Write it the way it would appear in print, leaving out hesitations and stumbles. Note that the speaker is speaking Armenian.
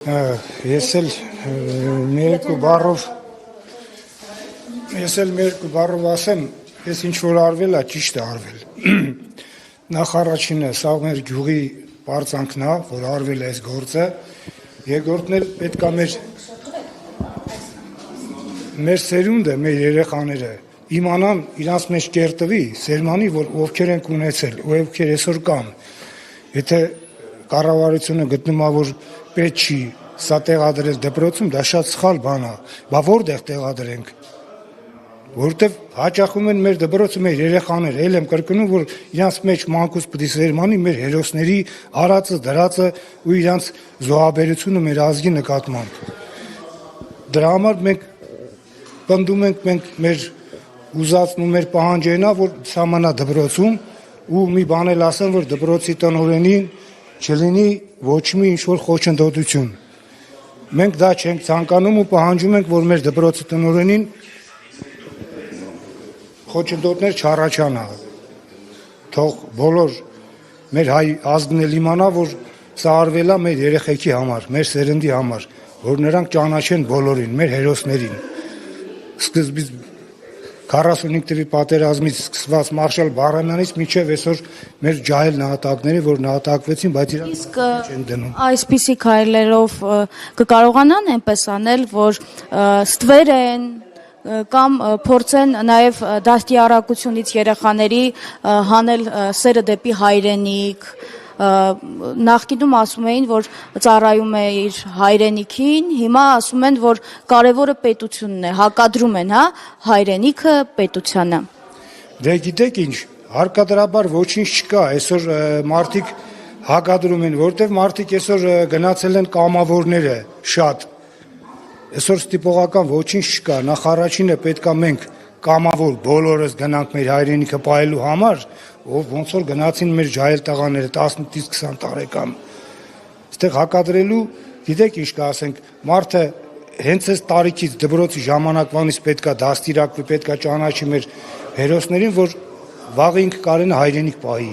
Ես էլ մի երկու բառով ասեմ, ես ինչ որ արվել է, ճիշտ է արվել։ Նախ առաջինը, սա մեր գյուղի պարծանքն է, որ արվել է այս գործը, երկրորդն էլ պետք է մեր սերունդը, մեր երեխաները իմանան իրանց մեջ կերտվի, սերմանի, որ ովքեր են ունեցել, ու ովքեր այսօր կան։ Եթե կառավարությունը գտնում է, որ պետք չի սա տեղադրել դպրոցում, դա շատ սխալ բան է, բա որտեղ տեղադրենք, որտեվ հաճախում են մեր դպրոցը մեր երեխաները, ել եմ կրկնում, որ իրանց մեջ մանկուց պետք է սերմանի մեր հերոսների արածը, դրածը ու իրանց զոհաբերությունը մեր ազգի նկատմամբ։ Դրա համար մենք պնդում ենք մեր ուզածն ու մեր պահանջերն է, որ սահմանա դպրոցում ու մի բան էլ ասեմ, որ դպրոցի տնօրենին չլինի ոչ մի ինչ-որ խոչընդոտություն։ Մենք դա չենք ցանկանում ու պահանջում ենք, որ մեր դպրոցի տնօրենին խոչընդոտներ չառաջանա։ Թող բոլոր մեր հայ ազգն էլ իմանա, որ սա արվել է մեր երեխեքի համար, մեր սերնդի համար, որ նրանք ճանաչեն բոլորին, մեր հերոսներին։ Սկզբից 45 թվականի պատերազմից սկսված Մարշալ Բաղրամյանից մինչև այսօր մեր ջահել նահատակների, որ նահատակվեցին, բայց իրանք չեն դնում։ Այսպիսի քայլերով կկարողանան այնպես անել, որ ստվերեն կամ փորձեն նաև դաստիարակությունից երեխաների հանել սերը դեպի հայրենիք, նախկինում ասում էին, որ ծառայում է իր հայրենիքին, հիմա ասում են, որ կարևորը պետությունն է, հակադրում են, հայրենիքը պետությանը։ Դե գիտեք ինչ, հարկադրաբար ոչինչ չկա, այսօր մարդիկ հակադրում են, որտեվ մարդիկ այսօր գնացել են կամավորները շատ, այսօր ստիպողական ոչինչ չկա, նախ առաջինը պետք է մենք կամավոր բոլորս գնանք մեր հայրենիքը պահելու համար, ոնց որ գնացին մեր ջահել տղաները 18-ից 20 տարեկան։ Այստեղ հակադրելու, գիտեք ինչ կասենք, մարդը հենց այս տարիքից դպրոցի ժամանակվանից պետք է դաստիարակվի, պետք է ճանաչի մեր հերոսներին, որ վաղը ինքը կարենա հայրենիք պահի։